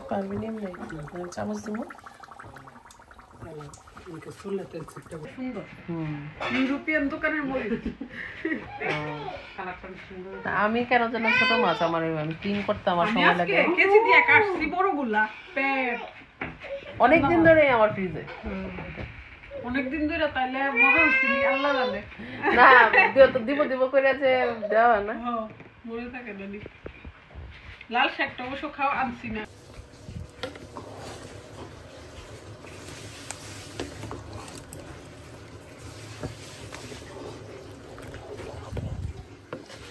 পারবি না এমনি চামচ দিব। আমি কেন যেন ছোট মাছ আমার আমি ক্লিন করতে আমার সময় লাগে অনেকদিন ধরে আমার ফ্রিজে অনেকদিন ধরে তাইলে মনে হচ্ছে আল্লাহ জানে না দিব দিব করে যে দেওয়া না মনে থাকে জানি লাল শাকটা অবশ্য খাওয়া আনছি না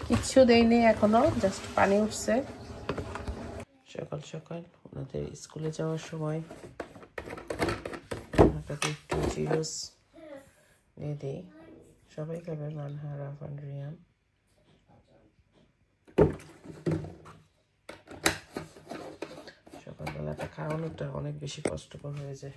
কিচ্ছু দেয়নি এখনো জাস্ট পানি উঠছে সকাল সকাল ওনাদের স্কুলে যাওয়ার সময় ওনাটাকে একটু চিরস দিয়ে দিই সবাই খাবে মানহা রাফান রিয়ান সকালবেলাটা খাওয়ানোটা অনেক বেশি কষ্টকর হয়ে যায়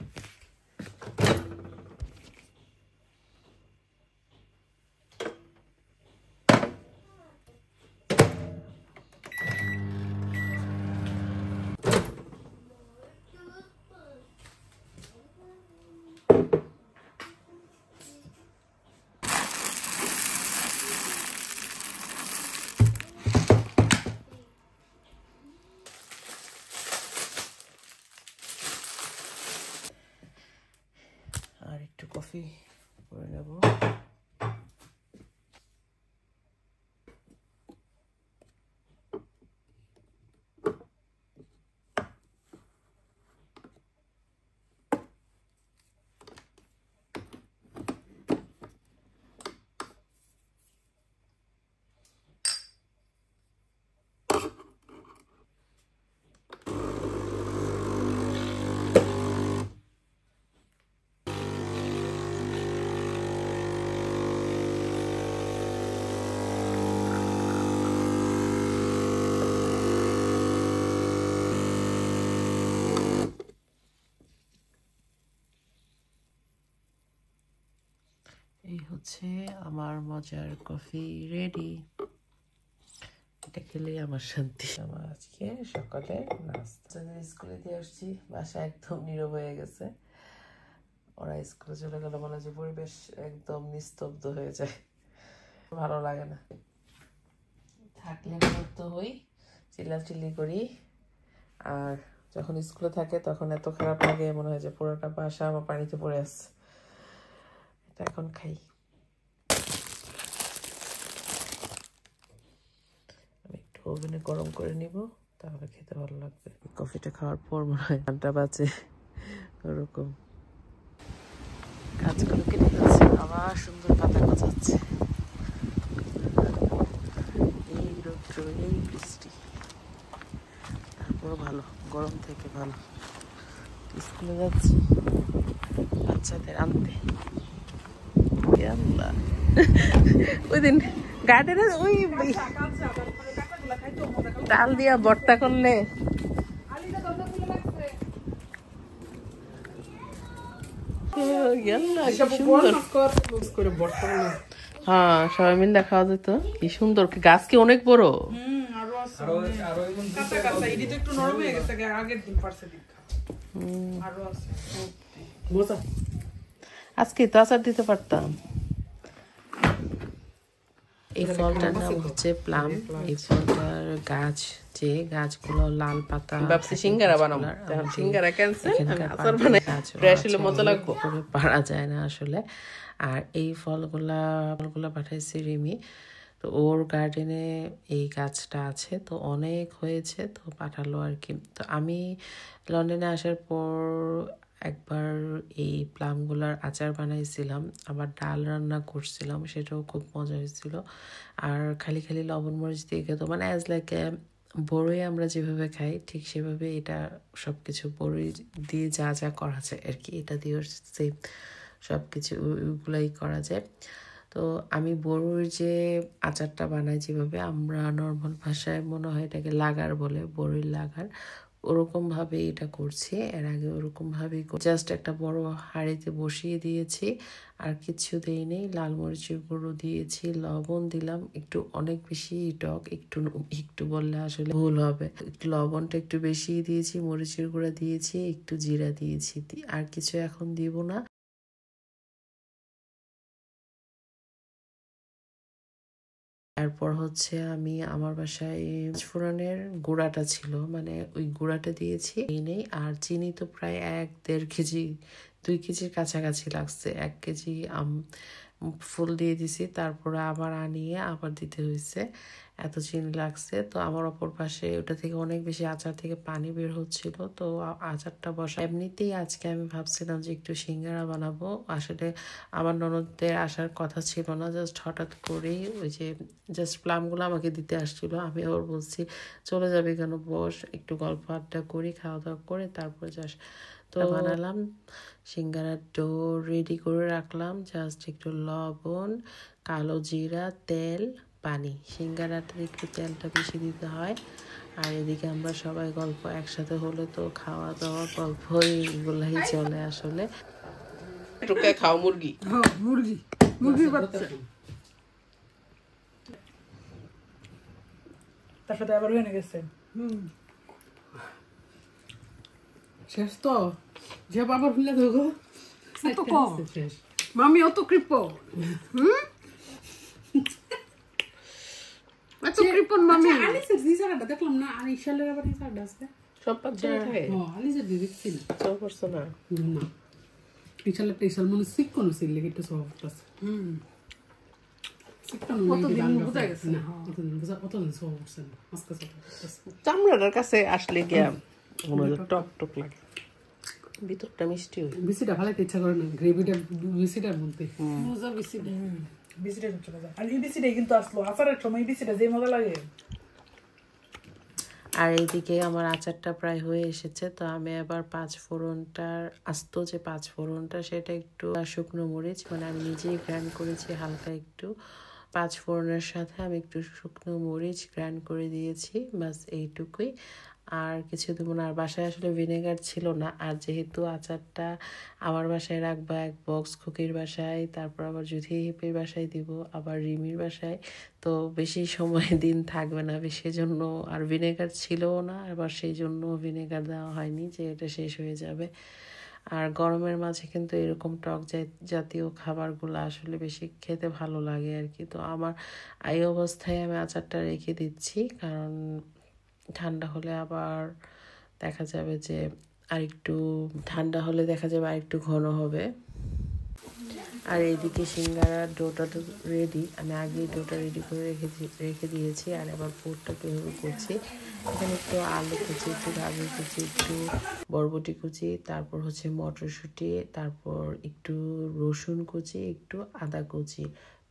আর একটু কফি করে নেব এই হচ্ছে আমার মজার কফি রেডি এটা খেলে আমার শান্তি আমার আজকে সকালে নাস্তা স্কুলে দিয়ে আসছি বাসা একদম নীরব হয়ে গেছে ওরা স্কুলে চলে গেলে মনে হয় যে পরিবেশ একদম নিস্তব্ধ হয়ে যায় ভালো লাগে না থাকলে বিরক্ত হই চিল্লাচিল্লি করি আর যখন স্কুলে থাকে তখন এত খারাপ লাগে মনে হয় যে পুরোটা বাসা আমার পানিতে পড়ে আসছে এটা এখন খাই আমি একটু ওভেনে গরম করে নিব তাহলে খেতে ভালো লাগবে কফিটা খাওয়ার পর মনে হয় ঘন্টা বাজে ওরকম গাছগুলো কেটে যাচ্ছে আবার সুন্দর পাতা গজাচ্ছে এই রৌদ্র এই বৃষ্টি তারপর ভালো গরম থেকে ভালো স্কুলে যাচ্ছি বাচ্চাদের আনতে ওই দিন গার্ডেনে ওই ডাল দিয়া ভর্তা করলে হ্যাঁ সবাই মিলে খাওয়া যেত কি সুন্দর গাছ কি অনেক বড় আজকে তো আচার দিতে পারতাম এই ফলটার নাম হচ্ছে প্লাম এই ফলটার গাছ যে গাছগুলো লাল পাতা সিঙ্গারা বানাবো সিঙ্গারা ক্যান্সেল আচার বানাই আসলে মজা লাগবে পারা যায় না আসলে আর এই ফলগুলা পাঠাইছি রিমি তো ওর গার্ডেনে এই গাছটা আছে তো অনেক হয়েছে তো পাঠালো আর কি তো আমি লন্ডনে আসার পর একবার এই প্লামগুলার আচার বানাইছিলাম আবার ডাল রান্না করছিলাম সেটাও খুব মজা হয়েছিল আর খালি খালি লবণ মরিচ দিয়ে খেতো মানে অ্যাজ লাইক বড়ই আমরা যেভাবে খাই ঠিক সেভাবে এটা সব কিছু বড়ই দিয়ে যা যা করা যায় আর কি এটা দিয়েও সেম সব কিছু ওইগুলাই করা যায় তো আমি বড়ির যে আচারটা বানাই যেভাবে আমরা নর্মাল ভাষায় মনে হয় এটাকে লাগার বলে বড়ির লাগার ওরকম ভাবে এটা করছি। এর আগে ওরকম ভাবে জাস্ট একটা বড় হাঁড়িতে বসিয়ে দিয়েছি, আর কিছু দেইনি। লাল মরিচের গুঁড়ো দিয়েছি, লবণ দিলাম একটু, অনেক বেশি টক, একটু বললে আসলে ভুল হবে, একটু লবণটা একটু বেশি দিয়েছি, মরিচের গুঁড়া দিয়েছি, একটু জিরা দিয়েছি, আর কিছু এখন দিব না। তারপর হচ্ছে আমি আমার বাসায় ফোড়নের গুঁড়াটা ছিল, মানে ওই গুঁড়াটা দিয়েছি নেই। আর চিনি তো প্রায় 1-1.5 কেজি, 2 কেজির কাছাকাছি লাগছে। 1 কেজি ফুল দিয়ে দিছি, তারপরে আবার আনিয়ে আবার দিতে হয়েছে, এত চিনি লাগছে। তো আমার অপর পাশে ওটা থেকে অনেক বেশি আচার থেকে পানি বের হচ্ছিল, তো আচারটা বসা। এমনিতেই আজকে আমি ভাবছিলাম যে একটু সিঙ্গারা বানাবো, আসলে আমার ননদদের আসার কথা ছিল না, জাস্ট হঠাৎ করেই ওই যে জাস্ট প্লামগুলো আমাকে দিতে আসছিল। আমি আবার বলছি চলে যাবে কেন, বস একটু গল্প আড্ডা করি, খাওয়া দাওয়া করে তারপর যাস। তো বানালাম সিঙ্গারার ডো, রেডি করে রাখলাম, জাস্ট একটু লবণ, কালো জিরা, তেল, পানি। সিঙ্গারাটা একটু তেলটা বেশি দিতে হয়। আর এদিকে আমরা সবাই গল্প, একসাথে হলে তো খাওয়া দাওয়া গল্প এগুলাই চলে আসলে। খাও মুরগি, মুরগির বাচ্চা, তার সাথে আবার হয়ে গেছে। শেষ তো যে বাবার ভুলে দেবো মামি, অত কৃপণ এত কৃপণ মামি। আলিসের জিজারাটা দেখলাম না, আর ইশালের আবার জিজারটা আছে সব পাঁচজন থাকে। আলিসের দেখছি না, চল করছো না না ইশালের টেশাল মনে সিকন ছিল, একটু সফট আছে। চামড়াটার কাছে আসলে গিয়া টক টক লাগে, ভিতরটা মিষ্টি। বিসিটা ভালো ইচ্ছা করে না, গ্রেভিটা বিসিটার মধ্যে মজা, বিসিটা বিসিটা সবচেয়ে মজা। আর এই বিসিটাই কিন্তু আসলো আচারের সময়, বিসিটা যে মজা লাগে। আর এইদিকে আমার আচারটা প্রায় হয়ে এসেছে, তো আমি আবার 5 ফোড়নটার আস্ত যে 5 ফোড়নটা, সেটা একটু শুকনো মরিচ, মানে আমি নিজেই গ্রাইন্ড করেছি হালকা একটু। 5 ফোড়নের সাথে আমি একটু শুকনো মরিচ গ্রাইন্ড করে দিয়েছি, বাস এইটুকুই, আর কিছু দেবো না। আর বাসায় আসলে ভিনেগার ছিল না, আর যেহেতু আচারটা আমার বাসায় রাখবো 1 বক্স, খুকির বাসায়, তারপর আবার জুথি হিপির বাসায় দিব, আবার রিমির বাসায়, তো বেশি সময় দিন থাকবে না, সেজন্য আর ভিনেগার ছিলও না, আবার সেই জন্য ভিনেগার দেওয়া হয়নি যে এটা শেষ হয়ে যাবে। আর গরমের মাঝে কিন্তু এরকম টক জাতীয় খাবারগুলো আসলে বেশি খেতে ভালো লাগে আর কি। তো আমার এই অবস্থায় আমি আচারটা রেখে দিচ্ছি, কারণ ঠান্ডা হলে আবার দেখা যাবে যে আরেকটু ঘন হবে। আর এইদিকে সিঙ্গারার ডোটা তো রেডি, আমি আগেই ডোটা রেডি করে রেখে দিয়েছি। আর এবার পুরটা কীভাবে করছি, এখানে একটু আলু কুচি, একটু গাজর কুচি, একটু বরবটি কুচি, তারপর হচ্ছে মটরশুঁটি, তারপর একটু রসুন কুচি, একটু আদা কুচি,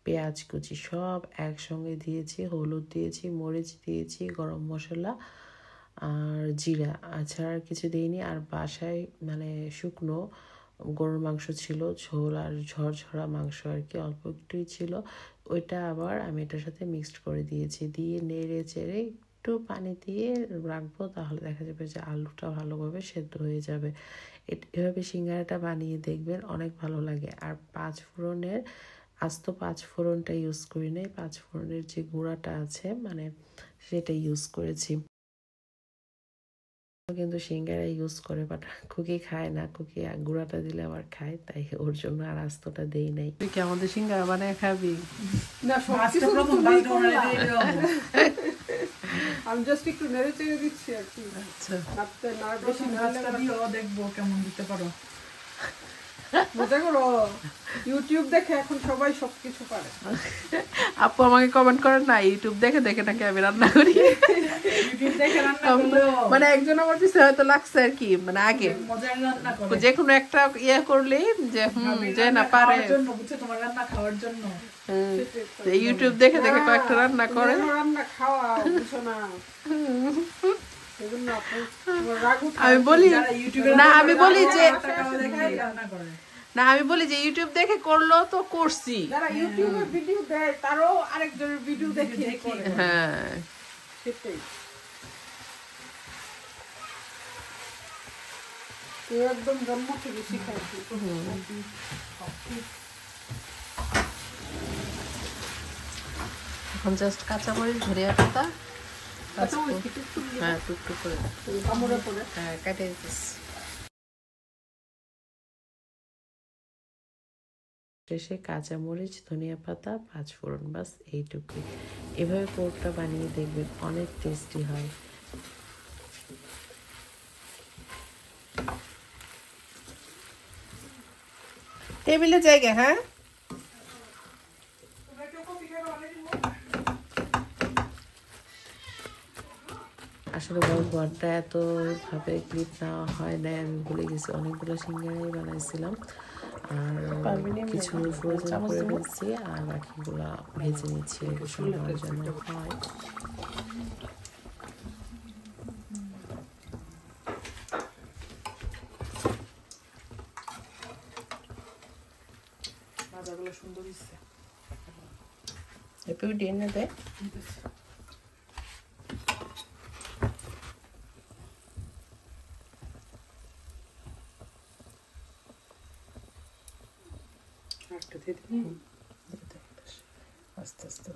পেঁয়াজ কুচি, সব একসঙ্গে দিয়েছি। হলুদ দিয়েছি, মরিচ দিয়েছি, গরম মশলা আর জিরা, আছাড়া আর কিছু দিইনি। আর বাসায় মানে শুকনো গরুর মাংস ছিল, ঝোল আর ঝরঝরা মাংস আর কি, অল্প একটুই ছিল, ওইটা আবার আমি এটার সাথে মিক্সড করে দিয়েছি। দিয়ে নেড়ে চেড়ে একটু পানি দিয়ে রাখবো, তাহলে দেখা যাবে যে আলুটা ভালোভাবে সেদ্ধ হয়ে যাবে। এভাবে সিঙ্গারাটা বানিয়ে দেখবেন, অনেক ভালো লাগে। আর 5 ফোড়নের আস্ত 5 ফোড়নটা ইউজ করি নাই, 5 ফোড়নের যে গুঁড়াটা আছে মানে সেটা ইউজ করেছি। কিন্তু সিঙ্গারা ইউজ করে, বাট খুকি খায় না, খুকি গুঁড়াটা দিলে আবার খায়, তাই ওর জন্য আর আস্তটা দেই নাই। তুই কি আমাদের সিঙ্গারা বানায় খাবি? আমি জাস্ট একটু নেড়ে চেড়ে দিচ্ছি আর কি। আচ্ছা, দেখবো কেমন দিতে পারো, মজা করো। ইউটিউব দেখে এখন সবাই সবকিছু পারে। আপু আমাকে কমেন্ট করেন না, ইউটিউব দেখে দেখে নাকি আমি রান্না করি। মানে একজন আমার পিছনে হয়তো লাগছে আর কি, মানে আগে যে কোনো একটা ইয়ে করলে যে না পারে, ইউটিউব দেখে দেখে কয়েকটা রান্না করে, রান্না খাওয়া বুঝছো না। আমি বলি না, আমি বলি যে ইউটিউব দেখে করলো তো করছি, যারা ইউটিউবে ভিডিও দেয় তারও আরেকজনের ভিডিও দেখে করে। হ্যাঁ সেটাই। একদম জন্ম থেকে শিখাইছি। এখন জাস্ট কাঁচামরিচ, ধনিয়া পাতা, হ্যাঁ টুকটুক করে হ্যাঁ কেটে দিতেছি। শেষে কাঁচামরিচ, ধনিয়া পাতা, 5 ফোড়ন, বাস এইটুকুই। এভাবে পোর্কটা বানিয়ে দেখবেন, অনেক টেস্টি হয়। টেবিলে জায়গা, হ্যাঁ আসলে ঘরটা এত ভাবে ক্লিপ নেওয়া হয় না, আমি ভুলে গেছি। অনেকগুলো সিঙ্গারাই বানাইছিলাম, আর কিছু ফ্রোজেন করে ফেলছি, আর বাকিগুলা ভেজে নিচ্ছি সবার জন্য হয়। ভাজাগুলো সুন্দর হচ্ছে। একটু দিয়ে না দেয় আস্তে আস্তে।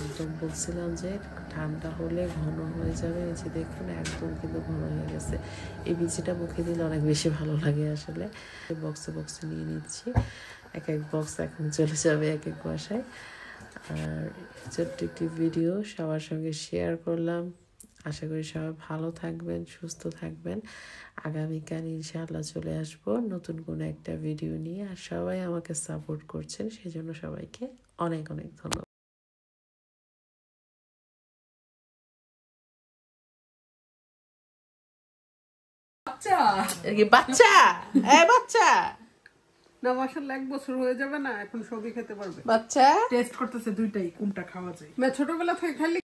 একদম বলছিলাম যে ঠান্ডা হলে ঘন হয়ে যাবে, এই যে দেখুন একদম কিন্তু ঘন হয়ে গেছে। এই বিচিটা মুখে দিলে অনেক বেশি ভালো লাগে। আসলে বক্সে বক্সে নিয়ে নিচ্ছি, এক এক বক্স এখন চলে যাবে এক এক বাসায়। আর ছোট্ট একটি ভিডিও সবার সঙ্গে শেয়ার করলাম। আশা করি সবাই ভালো থাকবেন, সুস্থ থাকবেন। আগামীকাল ইনশাআল্লাহ চলে আসবো নতুন কোনো একটা ভিডিও নিয়ে। আর সবাই আমাকে সাপোর্ট করছেন, সেজন্য সবাইকে অনেক অনেক ধন্যবাদ। বাচ্চা বাচ্চা না মাশাআল্লাহ 1 বছর হয়ে যাবে না, এখন সবই খেতে পারবে। বাচ্চা টেস্ট করতেছে দুইটাই কোনটা খাওয়া যায়। ছোটবেলা থেকে খালি